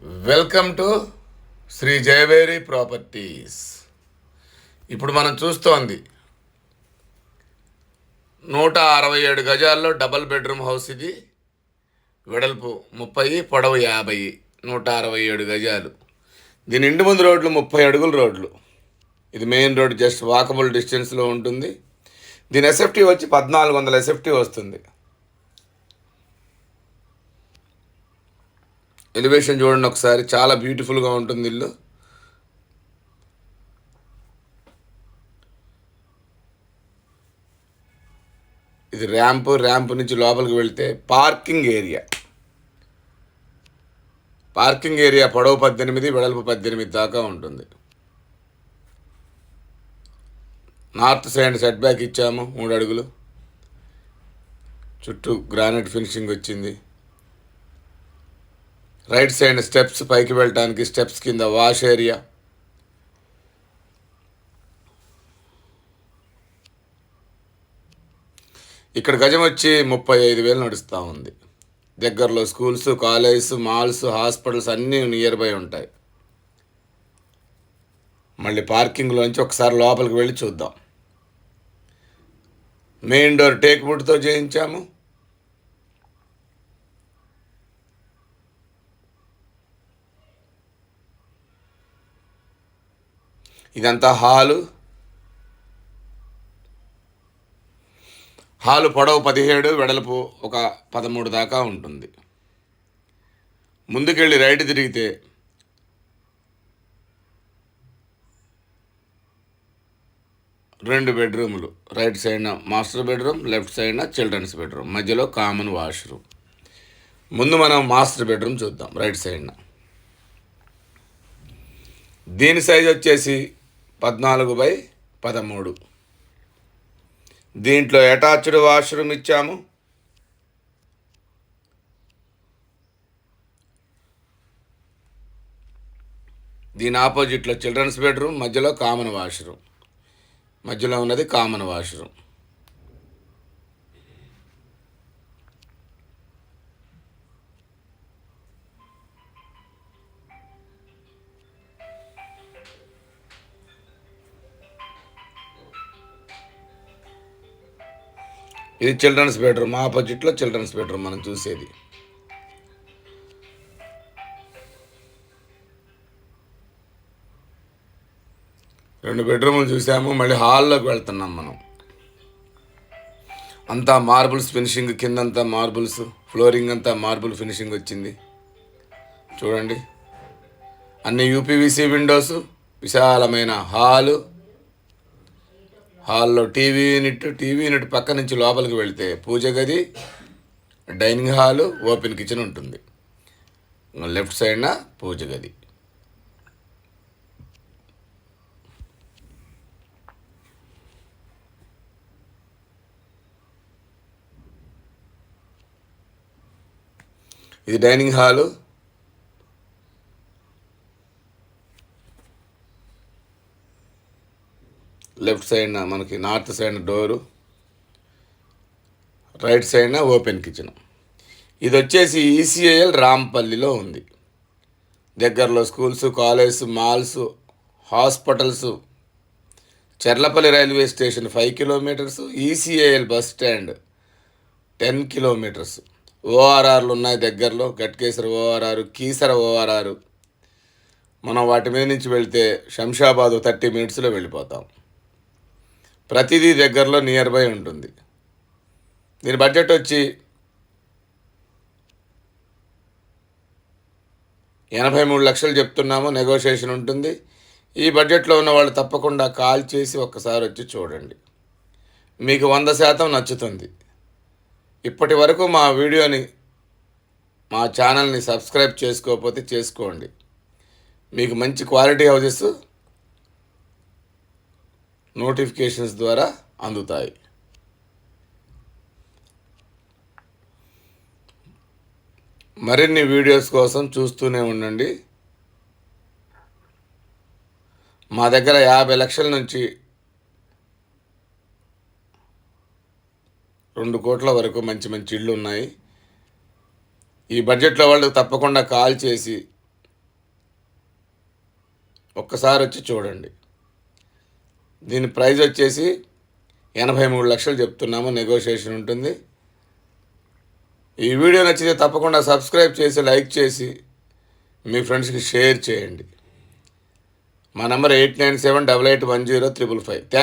Welcome to Shri Jayaveri properties. ఇప్పుడు మనం చూస్తోంది 167 గజాల్లో డబల్ బెడ్రూమ్ హౌస్. ఇది వెడల్పు 30, పొడవు 50, 167 గజాలు. దీని ఇంటి ముందు రోడ్లు 30 అడుగుల రోడ్లు. ఇది మెయిన్ రోడ్, జస్ట్ వాకబుల్ డిస్టెన్స్లో ఉంటుంది. దీని ఎస్ఎఫ్టీ వచ్చి 1400 ఎస్ఎఫ్టీ వస్తుంది. ఎలివేషన్ చూడండి ఒకసారి, చాలా బ్యూటిఫుల్గా ఉంటుంది ఇల్లు. ఇది ర్యాంప్ నుంచి లోపలికి వెళ్తే పార్కింగ్ ఏరియా పొడవు 18, వెడల్పు 18 దాకా ఉంటుంది. నార్త్ సైడ్ సెట్ బ్యాక్ ఇచ్చాము 3 అడుగులు. చుట్టూ గ్రానైట్ ఫినిషింగ్ వచ్చింది. రైట్ సైడ్ స్టెప్స్, పైకి వెళ్ళటానికి స్టెప్స్ కింద వాష్ ఏరియా. ఇక్కడ గజం వచ్చి 35,000 నడుస్తూ ఉంది. దగ్గరలో స్కూల్స్, కాలేజెస్, మాల్స్, హాస్పిటల్స్ అన్నీ నియర్ బై ఉంటాయి. మళ్ళీ పార్కింగ్లోంచి ఒకసారి లోపలికి వెళ్ళి చూద్దాం. మెయిన్ డోర్ టేక్ వుడ్తో చేయించాము. ఇదంతా హాలు పొడవు 17, వెడల్పు ఒక 13 దాకా ఉంటుంది. ముందుకెళ్ళి రైట్ తిరిగితే రెండు బెడ్రూములు. రైట్ సైడ్న మాస్టర్ బెడ్రూమ్, లెఫ్ట్ సైడ్న చిల్డ్రన్స్ బెడ్రూమ్, మధ్యలో కామన్ వాష్రూమ్. ముందు మనం మాస్టర్ బెడ్రూమ్ చూద్దాం. రైట్ సైడ్న దీని సైజ్ వచ్చేసి 14x13. దీంట్లో అటాచ్డ్ వాష్రూమ్ ఇచ్చాము. దీని ఆపోజిట్లో చిల్డ్రన్స్ బెడ్రూమ్, మధ్యలో కామన్ వాష్రూమ్. మధ్యలో ఉన్నది కామన్ వాష్రూమ్. ఇది చిల్డ్రన్స్ బెడ్రూమ్, ఆపోజిట్లో చిల్డ్రన్స్ బెడ్రూమ్ మనం చూసేది. రెండు బెడ్రూమ్లు చూసాము. మళ్ళీ హాల్లోకి వెళ్తున్నాం మనం. అంతా మార్బుల్స్ ఫినిషింగ్, కిందంతా మార్బుల్స్, ఫ్లోరింగ్ అంతా మార్బుల్ ఫినిషింగ్ వచ్చింది. చూడండి, అన్ని యూపీవీసీ విండోస్, విశాలమైన హాల్లో టీవీ యూనిట్ పక్క నుంచి లోపలికి వెళితే పూజ గది, డైనింగ్ హాలు, ఓపెన్ కిచెన్ ఉంటుంది. లెఫ్ట్ సైడ్న పూజ గది. ఇది డైనింగ్ హాలు. లెఫ్ట్ సైడ్న మనకి నార్త్ సైడ్ డోరు, రైట్ సైడ్న ఓపెన్ కిచెన్. ఇది వచ్చేసి ఈసీఐఎల్ రాంపల్లిలో ఉంది. దగ్గరలో schools, colleges, malls, hospitals, Cherlapalli railway station 5 kilometres, ECIL bus stand 10 kilometres. ఓఆర్ఆర్లు ఉన్నాయి దగ్గరలో, గట్కేసర ఓఆర్ఆర్, కీసర ఓఆర్ఆర్. మనం వాటి మీద నుంచి వెళ్తే శంషాబాదు 30 మినిట్స్లో వెళ్ళిపోతాం. ప్రతిదీ దగ్గరలో నియర్ బై ఉంటుంది. దీని బడ్జెట్ వచ్చి 83 లక్షలు చెప్తున్నాము. నెగోషియేషన్ ఉంటుంది. ఈ బడ్జెట్లో ఉన్న వాళ్ళు తప్పకుండా కాల్ చేసి ఒక్కసారి వచ్చి చూడండి. మీకు 100% నచ్చుతుంది. ఇప్పటి వరకు మా వీడియోని, మా ఛానల్ని సబ్స్క్రైబ్ చేసుకోకపోతే చేసుకోండి. మీకు మంచి క్వాలిటీ హౌసెస్ నోటిఫికేషన్స్ ద్వారా అందుతాయి. మరిన్ని వీడియోస్ కోసం చూస్తూనే ఉండండి. మా దగ్గర 50 లక్షల నుంచి 2 కోట్ల వరకు మంచి ఇళ్ళు ఉన్నాయి. ఈ బడ్జెట్లో వాళ్ళు తప్పకుండా కాల్ చేసి ఒక్కసారి వచ్చి చూడండి. దీని ప్రైస్ వచ్చేసి 83 లక్షలు చెప్తున్నాము, నెగోషియేషన్ ఉంటుంది. ఈ వీడియో నచ్చితే తప్పకుండా సబ్స్క్రైబ్ చేసి లైక్ చేసి మీ ఫ్రెండ్స్కి షేర్ చేయండి. మా నెంబర్ 8978810555.